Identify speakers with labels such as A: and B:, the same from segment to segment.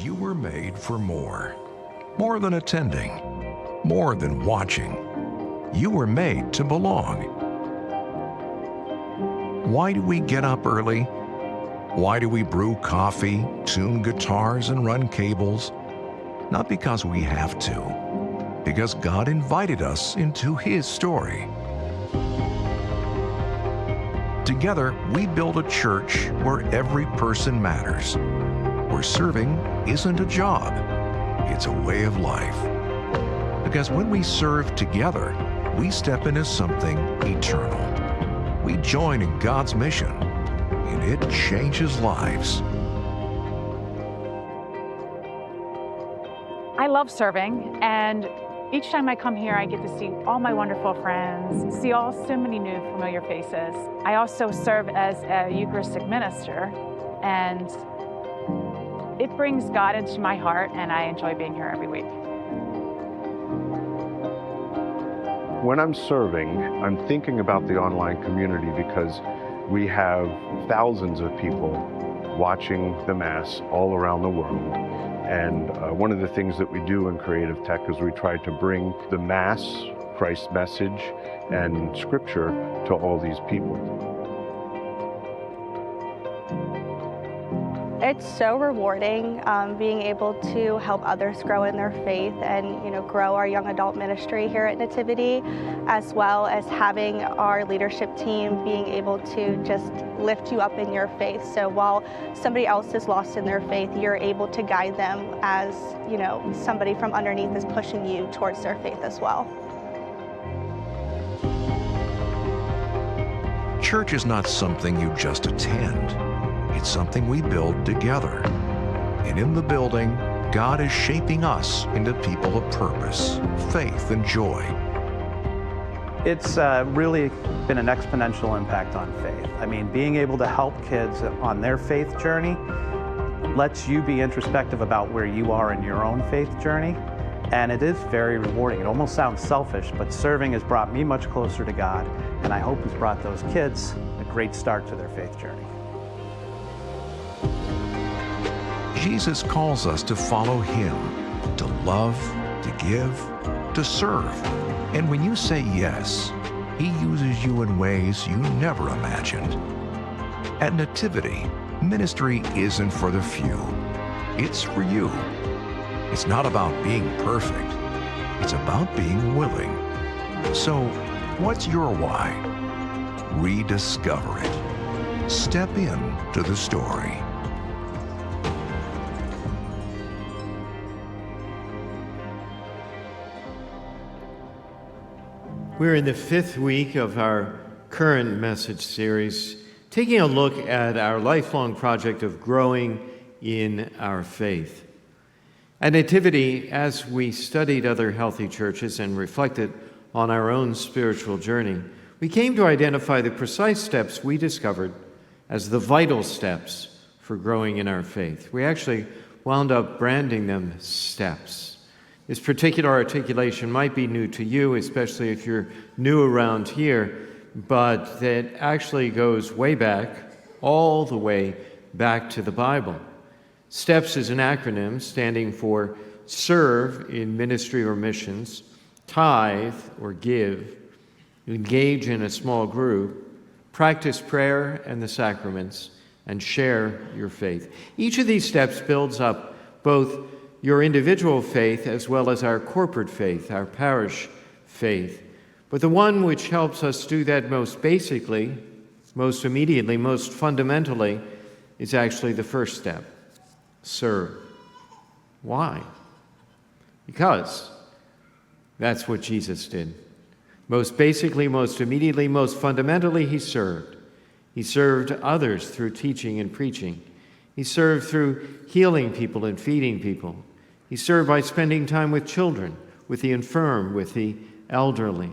A: You were made for more. More than attending. More than watching. You were made to belong. Why do we get up early? Why do we brew coffee, tune guitars, and run cables? Not because we have to, because God invited us into His story. Together, we build a church where every person matters, where serving isn't a job, it's a way of life. Because when we serve together, we step into something eternal. We join in God's mission, and it changes lives.
B: I love serving, and each time I come here, I get to see all my wonderful friends, see so many new familiar faces. I also serve as a Eucharistic minister, and it brings God into my heart, and I enjoy being here every week.
C: When I'm serving, I'm thinking about the online community because we have thousands of people watching the Mass all around the world. And one of the things that we do in Creative Tech is we try to bring the Mass, Christ's message, and Scripture to all these people.
D: It's so rewarding being able to help others grow in their faith and grow our young adult ministry here at Nativity, as well as having our leadership team being able to just lift you up in your faith. So while somebody else is lost in their faith, you're able to guide them as somebody from underneath is pushing you towards their faith as well.
A: Church is not something you just attend. It's something we build together. And in the building, God is shaping us into people of purpose, faith, and joy.
E: It's really been an exponential impact on faith. I mean, being able to help kids on their faith journey lets you be introspective about where you are in your own faith journey. And it is very rewarding. It almost sounds selfish, but serving has brought me much closer to God, and I hope has brought those kids a great start to their faith journey.
A: Jesus calls us to follow Him, to love, to give, to serve. And when you say yes, He uses you in ways you never imagined. At Nativity, ministry isn't for the few. It's for you. It's not about being perfect. It's about being willing. So, what's your why? Rediscover it. Step into the story.
F: We're in the 5th week of our current message series, taking a look at our lifelong project of growing in our faith. At Nativity, as we studied other healthy churches and reflected on our own spiritual journey, we came to identify the precise steps we discovered as the vital steps for growing in our faith. We actually wound up branding them steps. This particular articulation might be new to you, especially if you're new around here, but that actually goes way back, all the way back to the Bible. STEPS is an acronym standing for serve in ministry or missions, tithe or give, engage in a small group, practice prayer and the sacraments, and share your faith. Each of these steps builds up both your individual faith as well as our corporate faith, our parish faith. But the one which helps us do that most basically, most immediately, most fundamentally, is actually the first step: serve. Why? Because that's what Jesus did. Most basically, most immediately, most fundamentally, He served. He served others through teaching and preaching. He served through healing people and feeding people. He served by spending time with children, with the infirm, with the elderly.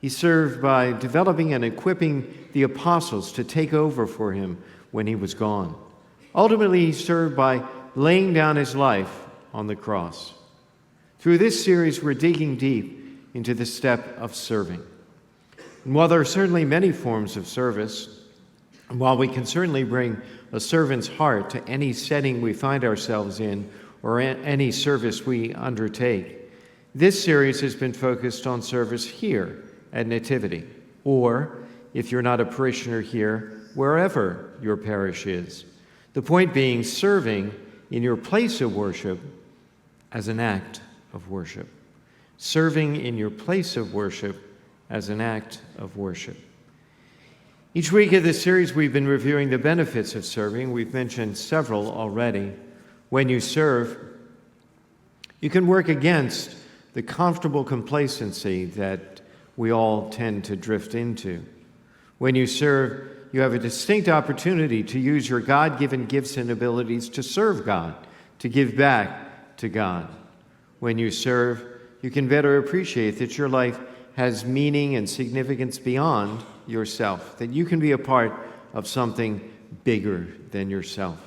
F: He served by developing and equipping the apostles to take over for Him when He was gone. Ultimately, He served by laying down His life on the cross. Through this series, we're digging deep into the step of serving. And while there are certainly many forms of service, and while we can certainly bring a servant's heart to any setting we find ourselves in or any service we undertake. This series has been focused on service here at Nativity, or if you're not a parishioner here, wherever your parish is. The point being serving in your place of worship as an act of worship. Serving in your place of worship as an act of worship. Each week of this series, we've been reviewing the benefits of serving. We've mentioned several already. When you serve, you can work against the comfortable complacency that we all tend to drift into. When you serve, you have a distinct opportunity to use your God-given gifts and abilities to serve God, to give back to God. When you serve, you can better appreciate that your life has meaning and significance beyond yourself, that you can be a part of something bigger than yourself.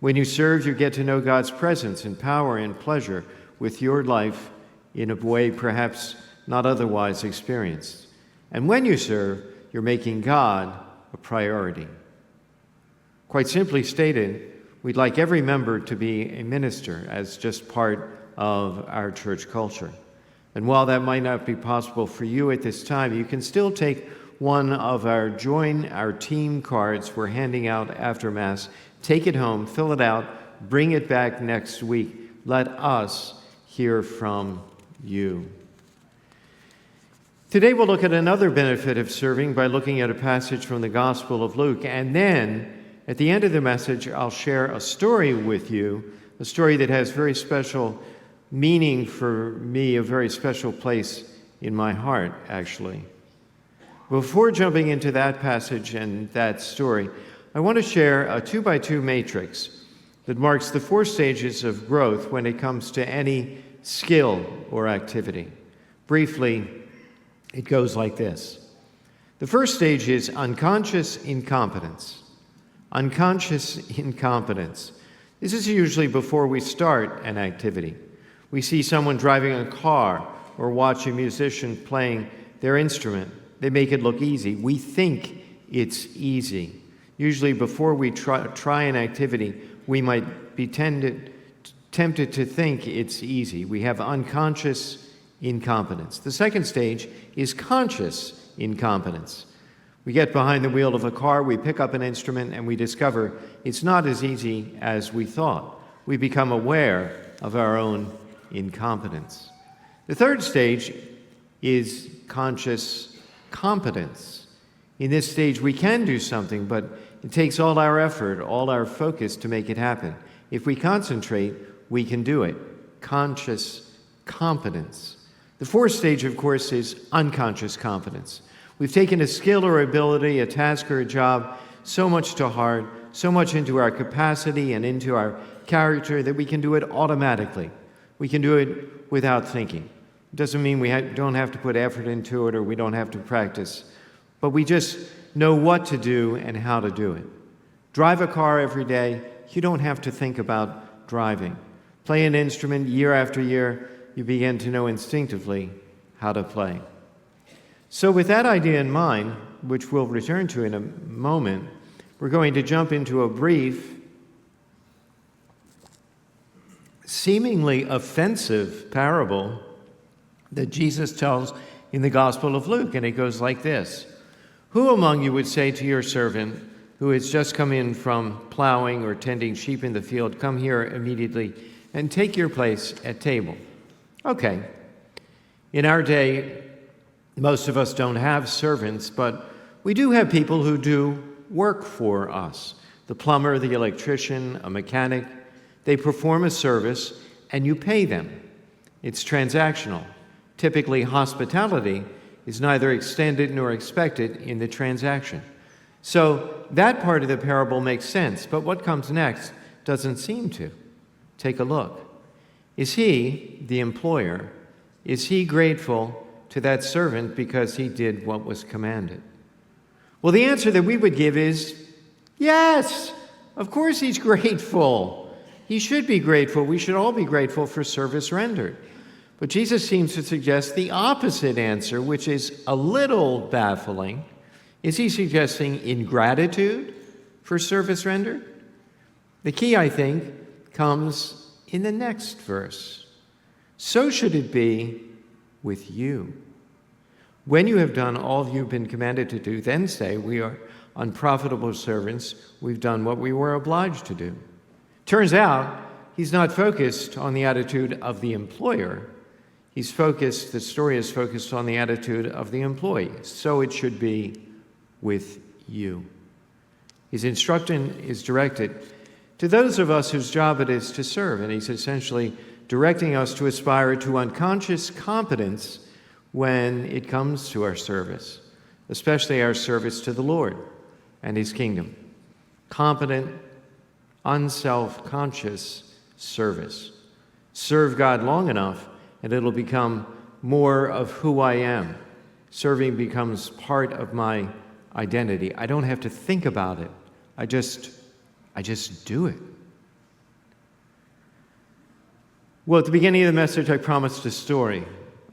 F: When you serve, you get to know God's presence and power and pleasure with your life in a way perhaps not otherwise experienced. And when you serve, you're making God a priority. Quite simply stated, we'd like every member to be a minister as just part of our church culture. And while that might not be possible for you at this time, you can still take one of our Join Our Team cards we're handing out after Mass, take it home, fill it out, bring it back next week. Let us hear from you. Today we'll look at another benefit of serving by looking at a passage from the Gospel of Luke. And then at the end of the message, I'll share a story with you, a story that has very special meaning for me, a very special place in my heart, actually. Before jumping into that passage and that story, I want to share a 2x2 matrix that marks the 4 stages of growth when it comes to any skill or activity. Briefly, it goes like this. The first stage is unconscious incompetence. Unconscious incompetence. This is usually before we start an activity. We see someone driving a car or watch a musician playing their instrument. They make it look easy. We think it's easy. Usually before we try an activity, we might be tempted to think it's easy. We have unconscious incompetence. The second stage is conscious incompetence. We get behind the wheel of a car, we pick up an instrument, and we discover it's not as easy as we thought. We become aware of our own incompetence. The third stage is conscious competence. In this stage, we can do something, but it takes all our effort, all our focus to make it happen. If we concentrate, we can do it. Conscious competence. The fourth stage, of course, is unconscious competence. We've taken a skill or ability, a task or a job, so much to heart, so much into our capacity and into our character that we can do it automatically. We can do it without thinking. It doesn't mean we don't have to put effort into it or we don't have to practice, but we just know what to do and how to do it. Drive a car every day, you don't have to think about driving. Play an instrument year after year, you begin to know instinctively how to play. So with that idea in mind, which we'll return to in a moment, we're going to jump into a brief, seemingly offensive parable that Jesus tells in the Gospel of Luke, and it goes like this. Who among you would say to your servant who has just come in from plowing or tending sheep in the field, come here immediately and take your place at table? Okay. In our day, most of us don't have servants, but we do have people who do work for us. The plumber, the electrician, a mechanic, they perform a service and you pay them. It's transactional. Typically, hospitality is neither extended nor expected in the transaction. So that part of the parable makes sense, but what comes next doesn't seem to. Take a look. Is he, the employer, is he grateful to that servant because he did what was commanded? Well, the answer that we would give is yes, of course he's grateful. He should be grateful. We should all be grateful for service rendered. But Jesus seems to suggest the opposite answer, which is a little baffling. Is he suggesting ingratitude for service rendered? The key, I think, comes in the next verse. So should it be with you. When you have done all you've been commanded to do, then say, we are unprofitable servants. We've done what we were obliged to do. Turns out, he's not focused on the attitude of the employer. The story is focused on the attitude of the employee. So it should be with you. His instruction is directed to those of us whose job it is to serve, and he's essentially directing us to aspire to unconscious competence when it comes to our service, especially our service to the Lord and his kingdom. Competent, unself-conscious service. Serve God long enough, and it'll become more of who I am. Serving becomes part of my identity. I don't have to think about it. I just do it. Well, at the beginning of the message, I promised a story,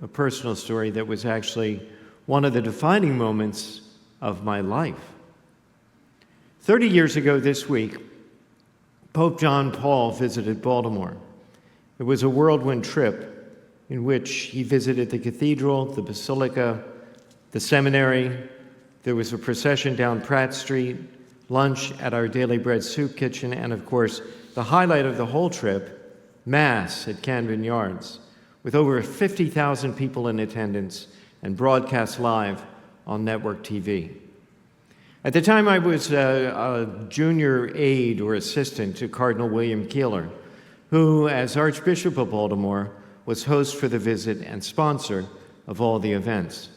F: a personal story that was actually one of the defining moments of my life. 30 years ago this week, Pope John Paul visited Baltimore. It was a whirlwind trip in which he visited the cathedral, the basilica, the seminary. There was a procession down Pratt Street, lunch at our Daily Bread soup kitchen, and of course, the highlight of the whole trip, Mass at Camden Yards, with over 50,000 people in attendance and broadcast live on network TV. At the time, I was a junior aide or assistant to Cardinal William Keeler, who, as Archbishop of Baltimore, was host for the visit and sponsor of all the events.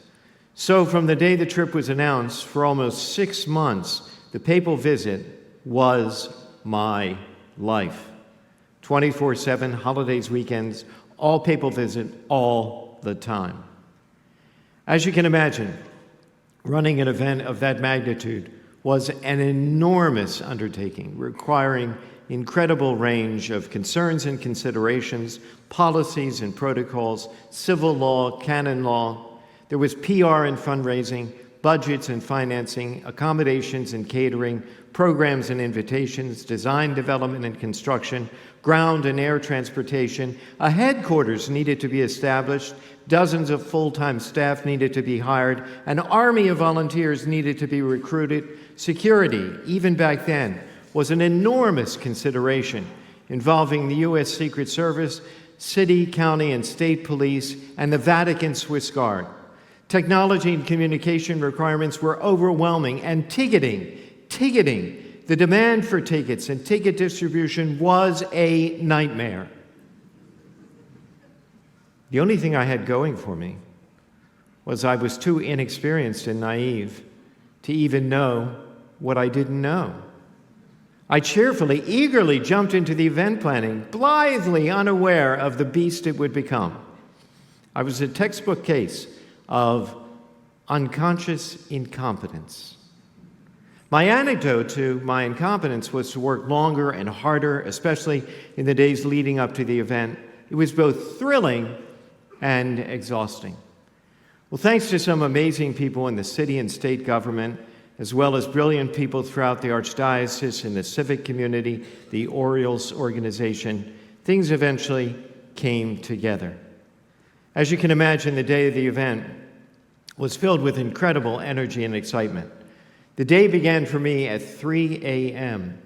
F: So from the day the trip was announced, for almost 6 months, the papal visit was my life. 24/7, holidays, weekends, all papal visit, all the time. As you can imagine, running an event of that magnitude was an enormous undertaking, requiring incredible range of concerns and considerations, policies and protocols, civil law, canon law. There was PR and fundraising, budgets and financing, accommodations and catering, programs and invitations, design, development and construction, ground and air transportation. A headquarters needed to be established, dozens of full-time staff needed to be hired, an army of volunteers needed to be recruited. Security, even back then, was an enormous consideration involving the U.S. Secret Service, city, county, and state police, and the Vatican Swiss Guard. Technology and communication requirements were overwhelming, and ticketing, the demand for tickets and ticket distribution was a nightmare. The only thing I had going for me was I was too inexperienced and naive to even know what I didn't know. I cheerfully, eagerly jumped into the event planning, blithely unaware of the beast it would become. I was a textbook case of unconscious incompetence. My antidote to my incompetence was to work longer and harder, especially in the days leading up to the event. It was both thrilling and exhausting. Well, thanks to some amazing people in the city and state government, as well as brilliant people throughout the Archdiocese and the civic community, the Orioles organization, things eventually came together. As you can imagine, the day of the event was filled with incredible energy and excitement. The day began for me at 3 a.m.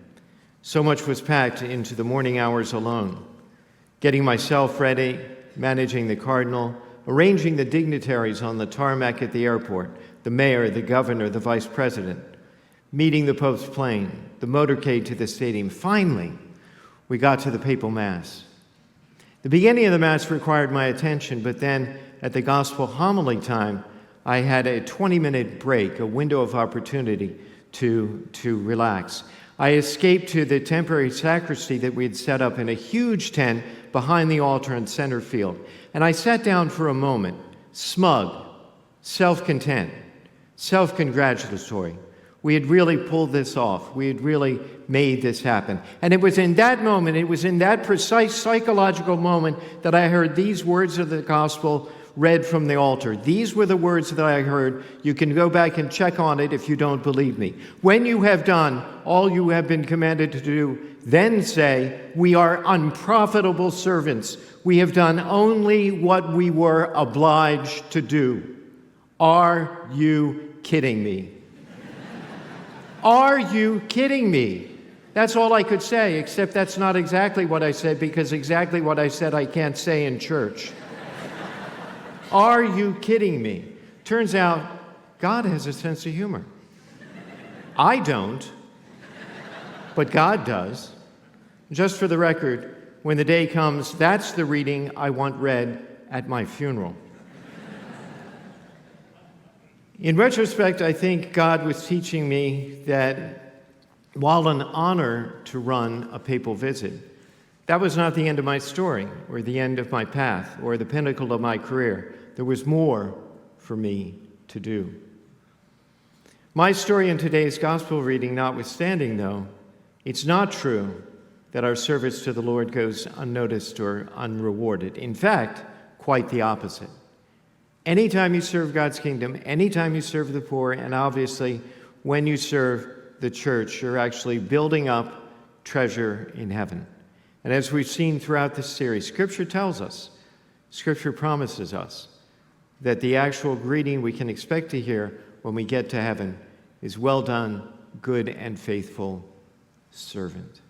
F: So much was packed into the morning hours alone. Getting myself ready, managing the cardinal, arranging the dignitaries on the tarmac at the airport, the mayor, the governor, the vice president, meeting the Pope's plane, the motorcade to the stadium. Finally, we got to the papal Mass. The beginning of the Mass required my attention, but then at the Gospel homily time, I had a 20-minute break, a window of opportunity to relax. I escaped to the temporary sacristy that we had set up in a huge tent behind the altar in center field. And I sat down for a moment, smug, self-content, self-congratulatory. We had really pulled this off. We had really made this happen. And it was in that moment, it was in that precise psychological moment that I heard these words of the gospel read from the altar. These were the words that I heard. You can go back and check on it if you don't believe me. When you have done all you have been commanded to do, then say, "We are unprofitable servants. We have done only what we were obliged to do." Are you kidding me? Are you kidding me? That's all I could say, except that's not exactly what I said, because exactly what I said I can't say in church. Are you kidding me? Turns out, God has a sense of humor. I don't, but God does. Just for the record, when the day comes, that's the reading I want read at my funeral. In retrospect, I think God was teaching me that while an honor to run a papal visit, that was not the end of my story, or the end of my path, or the pinnacle of my career. There was more for me to do. My story in today's gospel reading notwithstanding, though, it's not true that our service to the Lord goes unnoticed or unrewarded. In fact, quite the opposite. Anytime you serve God's kingdom, anytime you serve the poor, and obviously when you serve the church, you're actually building up treasure in heaven. And as we've seen throughout this series, Scripture tells us, Scripture promises us, that the actual greeting we can expect to hear when we get to heaven is, "Well done, good and faithful servant."